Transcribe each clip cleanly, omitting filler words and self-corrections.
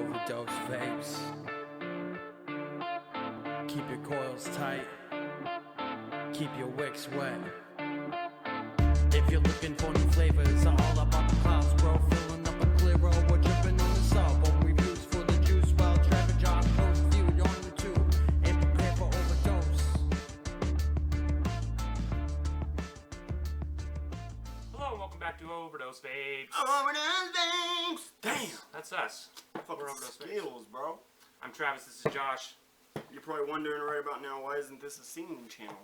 OverDose vapes. Keep your coils tight. Keep your wicks wet. If you're looking for new flavors, all about the clouds, bro. Filling up a clear road, we're dripping on the sub-ohm reviews for the juice. While Trevor Josh posts viewed on YouTube and prepare for overdose. Hello and welcome back to OverDose Vapes. OverDose Vapes! Damn! That's us. Fucking We're OverDose Vapes. skills, bro. I'm Travis, this is Josh. You're probably wondering right about now, why isn't this a singing channel?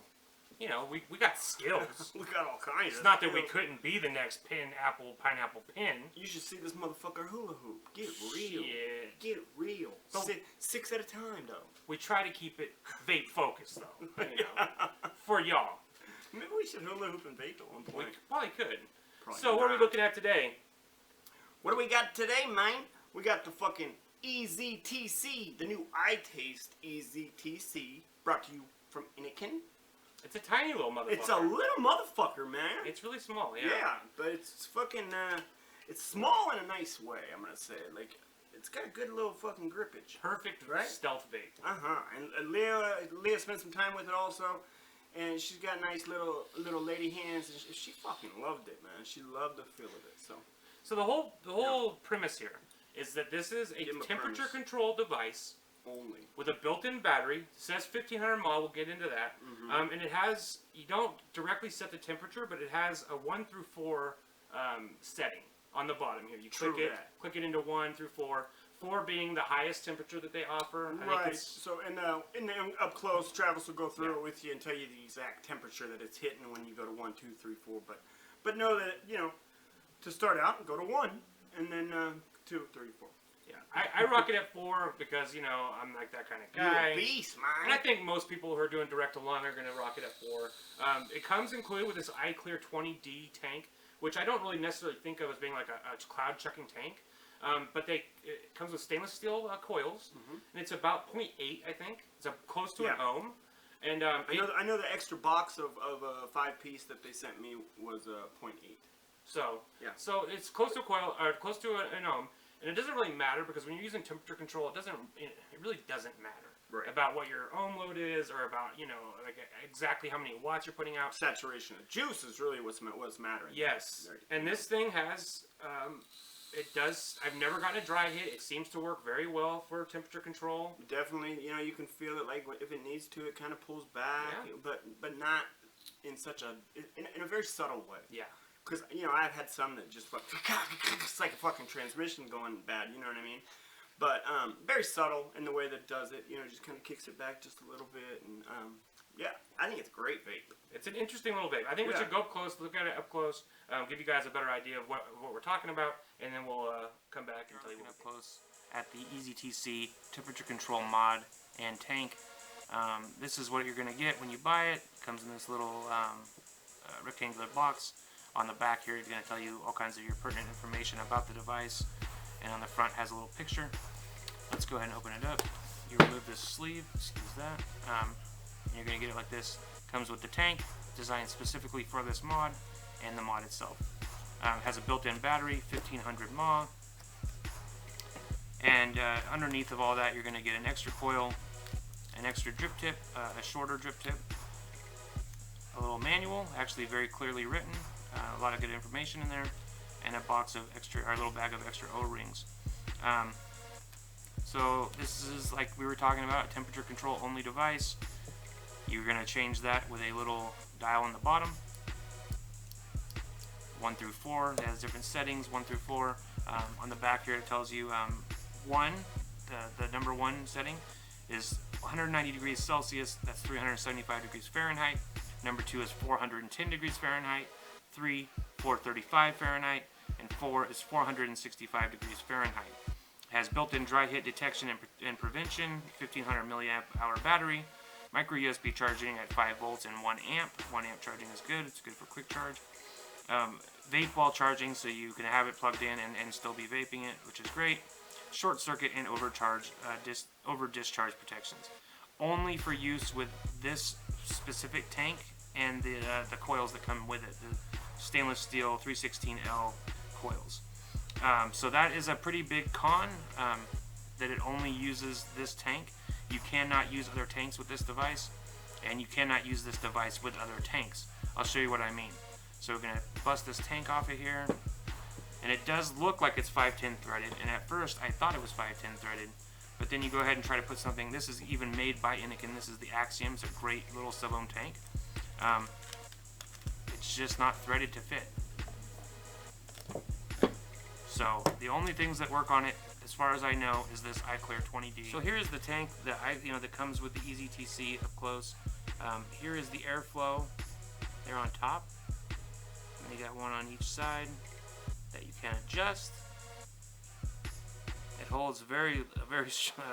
You know, we got skills. We got all kinds It's of not that we skills. couldn't be the next pineapple pin. You should see this motherfucker hula hoop. Get real. Shit. Get real. But- Six at a time, though. We try to keep it vape focused though, you know, for y'all. Maybe we should hula hoop and vape at one We point. probably could. Probably So what are we not. looking at today? What do we got today, man? We got the fucking EZTC, the new iTaste EZTC, brought to you from Innokin. It's a tiny little motherfucker. It's a little motherfucker, man. It's really small, yeah. Yeah, but it's fucking, it's small in a nice way, I'm gonna say. Like, it's got a good little fucking grippage. Perfect Right? stealth vape. Uh-huh. And Leah spent some time with it also, and she's got nice little lady hands, and she fucking loved it, man. She loved the feel of it, so. So the whole premise here is that this is a Give 'em a temperature premise. controlled device Only. with a built-in battery. It says 1500 mAh, we'll get into that. Mm-hmm. And it has, you don't directly set the temperature, but it has a 1 through 4 setting on the bottom here. You True click that. it into 1 through 4. 4 being the highest temperature that they offer. I think Right. it's- So in the up close, Travis will go through it with you and tell you the exact temperature that it's hitting when you go to 1, 2, 3, 4. But know that, you know, to start out, go to 1, and then 2, 3, 4. yeah, I rock it at 4 because, you know, I'm like that kind of You're guy. a beast, And I man. think most people who are doing direct to lung are going to rock it at 4. It comes included with this iClear 20D tank, which I don't really necessarily think of as being like a cloud checking tank. But it comes with stainless steel coils, and it's about 0.8, I think. It's close to an Yeah. ohm. And I know the extra box of a 5-piece that they sent me was 0.8. so Yeah. so it's close to a coil, or close to an ohm, and it doesn't really matter because when you're using temperature control, it really doesn't matter Right. about what your ohm load is or about, you know, like exactly how many watts you're putting out. Saturation of juice is really what's mattering. Yes, Right. and this thing has, it does, I've never gotten a dry hit. It seems to work very well for temperature control. Definitely, you know, you can feel it, like if it needs to, it kind of pulls back, Yeah. but not in such in a very subtle way. Yeah. Because, you know, I've had some that just it's like a fucking transmission going bad, you know what I mean? But very subtle in the way that it does it, you know, just kind of kicks it back just a little bit, and yeah, I think it's a great vape. It's an interesting little vape. I think we Yeah. should go up close, look at it up close, give you guys a better idea of what we're talking about, and then we'll come back and tell you up close at the EZTC temperature control mod and tank. This is what you're going to get when you buy it. It comes in this little rectangular box. On the back here, it's going to tell you all kinds of your pertinent information about the device, and on the front has a little picture. Let's go ahead and open it up. You remove this sleeve, excuse that, and you're going to get it like this. Comes with the tank, designed specifically for this mod, and the mod itself. Has a built-in battery, 1500 mAh, and underneath of all that, you're going to get an extra coil, an extra drip tip, a shorter drip tip, a little manual, actually very clearly written, a lot of good information in there, and a box of extra, or a little bag of extra O-rings. So this is, like we were talking about, a temperature control only device. You're going to change that with a little dial on the bottom. 1 through 4, it has different settings, 1 through 4. On the back here it tells you the number 1 setting is 190 degrees Celsius, that's 375 degrees Fahrenheit. Number 2 is 410 degrees Fahrenheit, 3, 435 Fahrenheit, and 4 is 465 degrees Fahrenheit. It has built-in dry hit detection and prevention, 1500 milliamp hour battery, micro USB charging at 5 volts and 1 amp. 1 amp charging is good, it's good for quick charge. Vape while charging, so you can have it plugged in and still be vaping it, which is great. Short circuit and overcharge, over discharge protections. Only for use with this specific tank and the coils that come with it, the stainless steel 316L coils. So that is a pretty big con. that it only uses this tank. You cannot use other tanks with this device, and you cannot use this device with other tanks. I'll show you what I mean. So we're gonna bust this tank off of here, and it does look like it's 510 threaded, and at first I thought it was 510 threaded, but then you go ahead and try to put something. This is even made by Innokin. This is the Axiom. It's a great little sub-ohm tank. It's just not threaded to fit. So the only things that work on it, as far as I know, is this iClear 20D. So here is the tank that that comes with the EasyTC up close. Here is the airflow there on top. And you got one on each side that you can adjust. It holds a very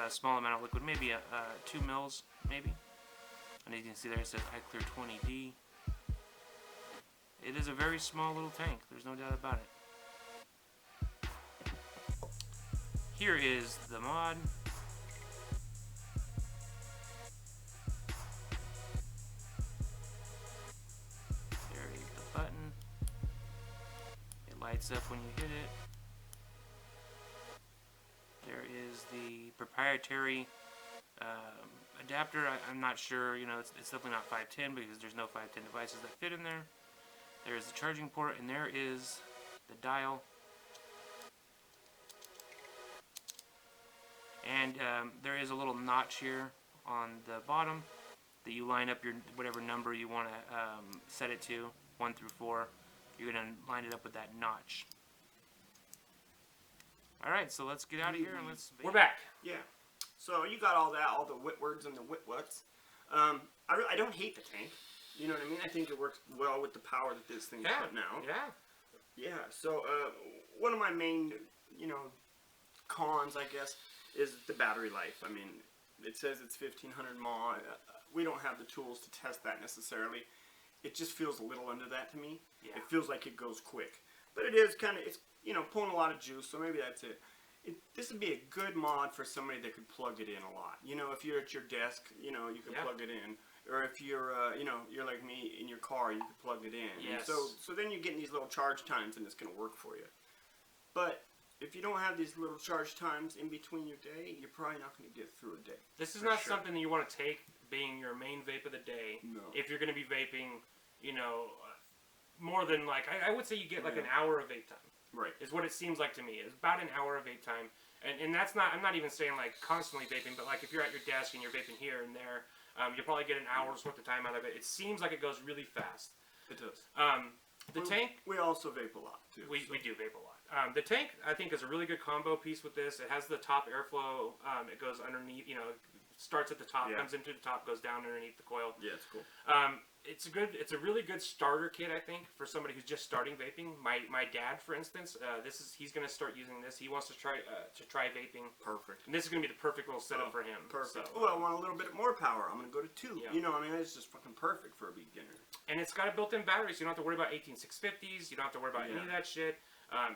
small amount of liquid, maybe 2 mils, maybe. And as you can see there, it says iClear 20D. It is a very small little tank. There's no doubt about it. Here is the mod. There is the button. It lights up when you hit it. There is the proprietary adapter. I'm not sure, it's definitely not 510 because there's no 510 devices that fit in there. There is the charging port, and there is the dial. And there is a little notch here on the bottom that you line up your whatever number you want to set it to, 1 through 4. You're going to line it up with that notch. Alright, so let's get out of here and we're back. Yeah. So you got all that, all the wit words and the wit whats. I don't hate the tank. You know what I mean? I think it works well with the power that this thing's putting out. Yeah. Yeah. So one of my main, cons, I guess, is the battery life. I mean, it says it's 1500 mAh. We don't have the tools to test that necessarily. It just feels a little under that to me. Yeah. It feels like it goes quick. But it is kind of, it's pulling a lot of juice, so maybe that's it. This would be a good mod for somebody that could plug it in a lot. If you're at your desk, you can plug it in. Or if you're, you're like me in your car, you can plug it in. Yes. And so then you're getting these little charge times, and it's going to work for you. But if you don't have these little charge times in between your day, you're probably not going to get through a day. This is not something that you want to take being your main vape of the day. No. If you're going to be vaping, more than I would say you get like an hour of vape time. Right. Is what it seems like to me. It's about an hour of vape time. And that's not, I'm not even saying like constantly vaping, but like if you're at your desk and you're vaping here and there, you'll probably get an hour's worth of time out of it. It seems like it goes really fast. It does. The tank... We also vape a lot, too. We do vape a lot. The tank, I think, is a really good combo piece with this. It has the top airflow. It goes underneath, starts at the top, comes into the top, goes down underneath the coil. Yeah, it's cool. It's a really good starter kit, I think, for somebody who's just starting vaping. My dad, for instance, he's going to start using this. He wants to try vaping. Perfect. And this is going to be the perfect little setup for him. Perfect. So, I want a little bit more power. I'm going to go to 2. Yeah. It's just fucking perfect for a beginner. And it's got a built-in battery, so you don't have to worry about 18650s. You don't have to worry about any of that shit.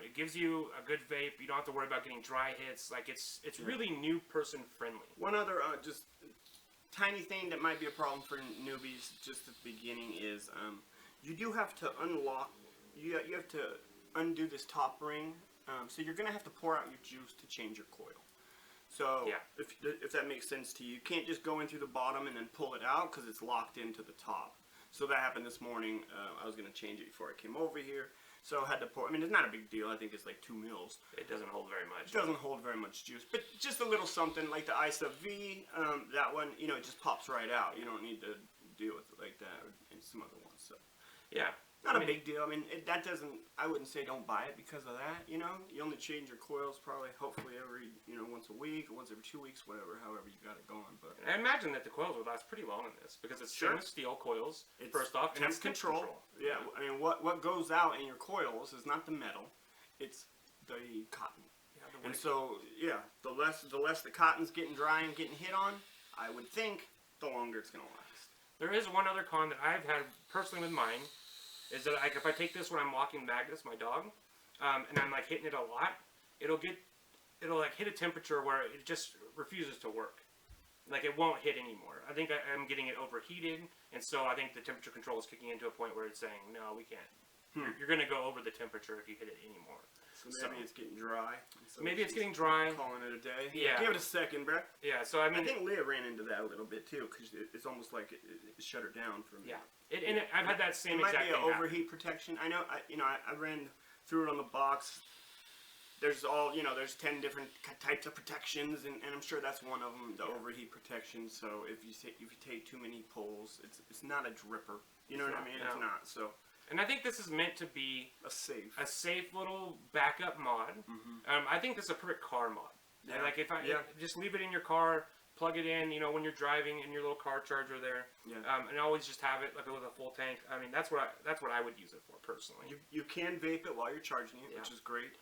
It gives you a good vape. You don't have to worry about getting dry hits. Like it's really new person friendly. One other just tiny thing that might be a problem for newbies just at the beginning is you do have to unlock. You have to undo this top ring. So you're gonna have to pour out your juice to change your coil. So if that makes sense to you, you can't just go in through the bottom and then pull it out because it's locked into the top. So that happened this morning. I was gonna change it before I came over here. So I had to pour. I mean, it's not a big deal. I think it's like 2 mils. It doesn't hold very much. It doesn't hold very much juice, but just a little something like the I-sub-V. That one, it just pops right out. You don't need to deal with it like that or some other ones. So yeah, not a big deal. I mean, that doesn't. I wouldn't say don't buy it because of that. You only change your coils probably, hopefully every once a week or once every 2 weeks, whatever. However you got it going. But I imagine that the coils would last pretty long in this because it's stainless steel coils. First off, and temp it's control. Yeah, I mean, what goes out in your coils is not the metal; it's the cotton. Yeah, and so, the less the cotton's getting dry and getting hit on, I would think, the longer it's gonna last. There is one other con that I've had personally with mine, is that if I take this when I'm walking Magnus, my dog, and I'm like hitting it a lot, it'll like hit a temperature where it just refuses to work. Like it won't hit anymore. I think I'm getting it overheated, and so I think the temperature control is kicking into a point where it's saying, no, we can't. You're going to go over the temperature if you hit it anymore. So maybe it's getting dry. So maybe it's getting dry. Calling it a day. Yeah. Give it a second, bro. Yeah. So I mean, I think Leah ran into that a little bit too, because it's almost like it shut her down for me. yeah. I've had that same It might exact be an thing happen. overheat protection. I know. I ran through it on the box. There's there's 10 different types of protections, and I'm sure that's one of them, the overheat protection. So if you take too many pulls, it's not a dripper. You know what I mean? No. It's not. So. And I think this is meant to be A safe little backup mod. I think this is a perfect car mod. Yeah. And like if just leave it in your car, plug it in, when you're driving in your little car charger there. Yeah. And always just have it like with a full tank. I mean, that's what I would use it for personally. You can vape it while you're charging it, Yeah. which is great.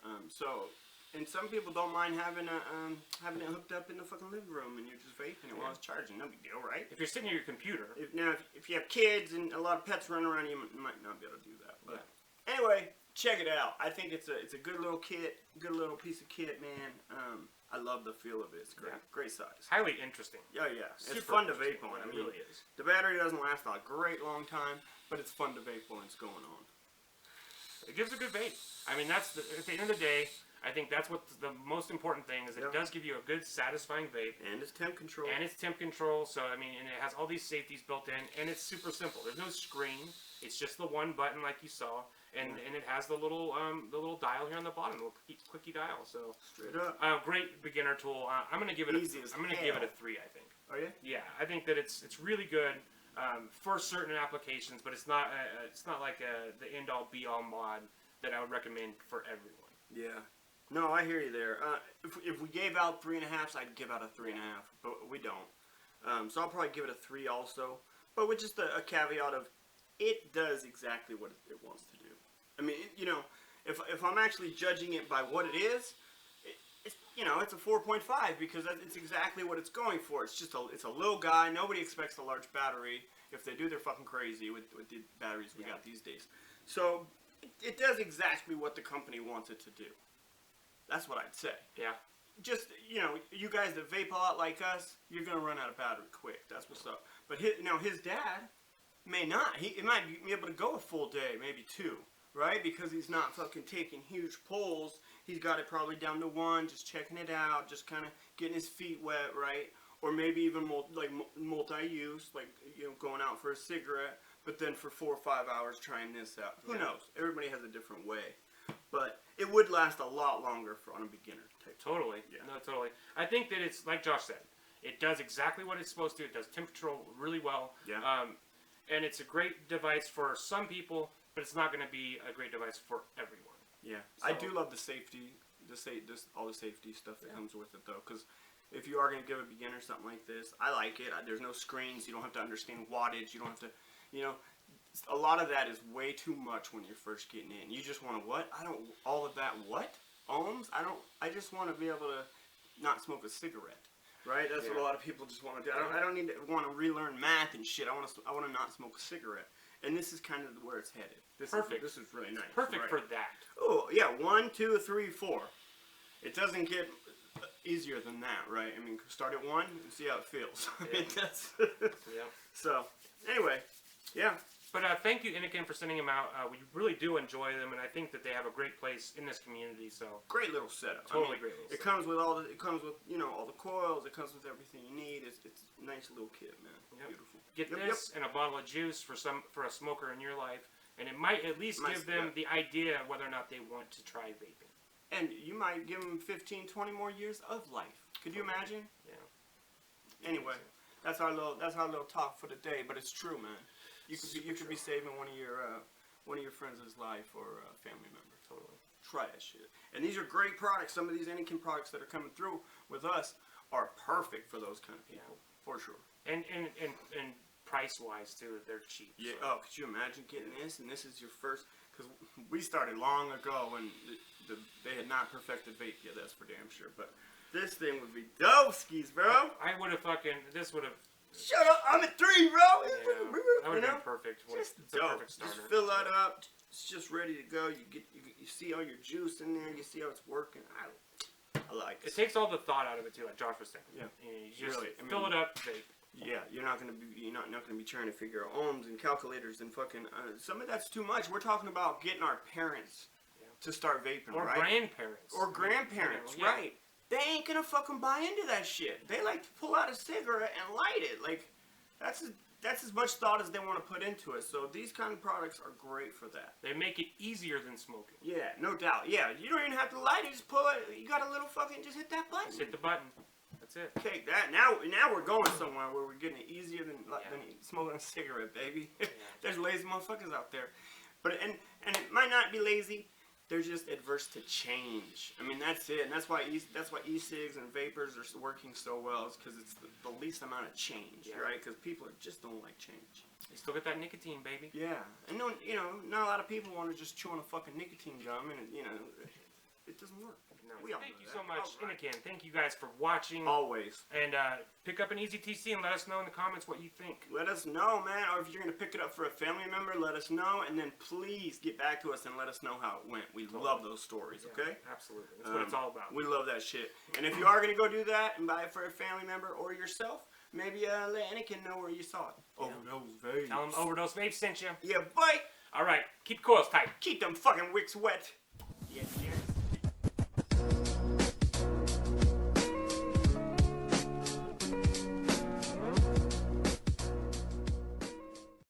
And some people don't mind having it hooked up in the fucking living room and you're just vaping it while it's charging. No big deal, right? If you're sitting at your computer. If you have kids and a lot of pets running around, you might not be able to do that. But anyway, check it out. I think it's a good little kit, good little piece of kit, man. I love the feel of it. It's great, great size. Highly interesting. Yeah. It's Super fun to interesting. vape on. I It mean, really is. the battery doesn't last a great long time, but it's fun to vape when it's going on. It gives a good vape. I mean, at the end of the day, I think that's what the most important thing is. It does give you a good, satisfying vape. And it's temp control. And it's temp control, so I mean, and it has all these safeties built in, and it's super simple. There's no screen. It's just the one button, like you saw, and it has the little dial here on the bottom, the little clicky dial. So Straight up. great beginner tool. I'm gonna give it. I'm gonna give it a 3. I think. Oh yeah. Yeah, I think that it's really good for certain applications, but it's not like the end all be all mod that I would recommend for everyone. Yeah. No, I hear you there. If we gave out 3.5s, I'd give out a 3.5, but we don't. So I'll probably give it a 3 also, but with just a caveat of it does exactly what it wants to do. I mean, if I'm actually judging it by what it is, it's a 4.5 because it's exactly what it's going for. It's just it's a little guy. Nobody expects a large battery. If they do, they're fucking crazy with the batteries we got these days. So it does exactly what the company wants it to do. That's what I'd say. Yeah. Just, you guys that vape a lot like us, you're going to run out of battery quick. That's what's up. But his dad may not. He might be able to go a full day, maybe 2, right? Because he's not fucking taking huge pulls. He's got it probably down to 1, just checking it out, just kind of getting his feet wet, right? Or maybe even multi-use, like, going out for a cigarette, but then for 4 or 5 hours trying this out. Who knows? Everybody has a different way. But it would last a lot longer on a beginner type. Totally. Yeah. No, totally. I think that it's like Josh said. It does exactly what it's supposed to. It does temp control really well. Yeah. And it's a great device for some people, but it's not going to be a great device for everyone. Yeah. So, I do love the safety, all the safety stuff that comes with it though, because if you are going to give a beginner something like this, I like it. There's no screens. You don't have to understand wattage. You don't have to, a lot of that is way too much when you're first getting in. You just want to all of that ohms? I just want to be able to not smoke a cigarette, right? That's what a lot of people just want to do. I don't need to want to relearn math and shit. I want to not smoke a cigarette. And this is kind of where it's headed. Perfect. This is really nice. Perfect right? for that. Oh, yeah, 1, 2, 3, 4. It doesn't get easier than that, right? I mean, start at 1 and see how it feels. Yeah. So, anyway, yeah. But thank you, Innokin, for sending them out. We really do enjoy them, and I think that they have a great place in this community. So Great little setup. Totally great little It setup. comes with all the coils. It comes with everything you need. It's a nice little kit, man. Yep. Beautiful. get this and a bottle of juice for a smoker in your life, and it might at least give them the idea of whether or not they want to try vaping. And you might give them 15, 20 more years of life. Could you imagine? Yeah. Anyway, that's our little talk for the day. But it's true, man. You could be saving one of your friends' life or a family member. Totally. Try that shit. And these are great products. Some of these Innokin products that are coming through with us are perfect for those kind of people, for sure. And price wise too, they're cheap. Yeah. So. Oh, could you imagine getting this? And this is your first. Because we started long ago when they had not perfected vape yet. That's for damn sure. But this thing would be dope skis, bro. I would have this would have. Shut up! I'm at 3, bro. Yeah, that would have been perfect. Just It's a dope. perfect starter. Just fill that up. It's just ready to go. You see all your juice in there. You see how it's working. I like it. It takes all the thought out of it too, like Josh was saying. Yeah. You just Really, fill it up, vape. Yeah, you're not gonna be trying to figure out ohms and calculators and fucking. Some of that's too much. We're talking about getting our parents to start vaping, Or right? grandparents. Or grandparents, Yeah. right? They ain't gonna fucking buy into that shit. They like to pull out a cigarette and light it. Like, that's as much thought as they want to put into it. So these kind of products are great for that. They make it easier than smoking. Yeah, no doubt. Yeah, you don't even have to light it. Just pull it. You got a little fucking. Just hit that button. Just hit the button. That's it. Take that. Now we're going somewhere where we're getting it easier than smoking a cigarette, baby. There's lazy motherfuckers out there, but and it might not be lazy. They're just adverse to change. I mean, that's it, and that's why e-cigs and vapors are working so well. Is because it's the least amount of change, right? Because people just don't like change. You still get that nicotine, baby. Yeah, and no, not a lot of people want to just chew on a fucking nicotine gum, and it doesn't work. No. We all Thank know you that. so much, All right. Innokin. Thank you guys for watching. Always. And pick up an Easy TC and let us know in the comments what you think. Let us know, man. Or if you're going to pick it up for a family member, let us know. And then please get back to us and let us know how it went. We love those stories, okay? Absolutely. That's what it's all about. We love that shit. And if you are going to go do that and buy it for a family member or yourself, maybe let Innokin know where you saw it. OverDose Vapes. Tell them OverDose Vapes sent you. Yeah, boy. All right. Keep coils tight. Keep them fucking wicks wet.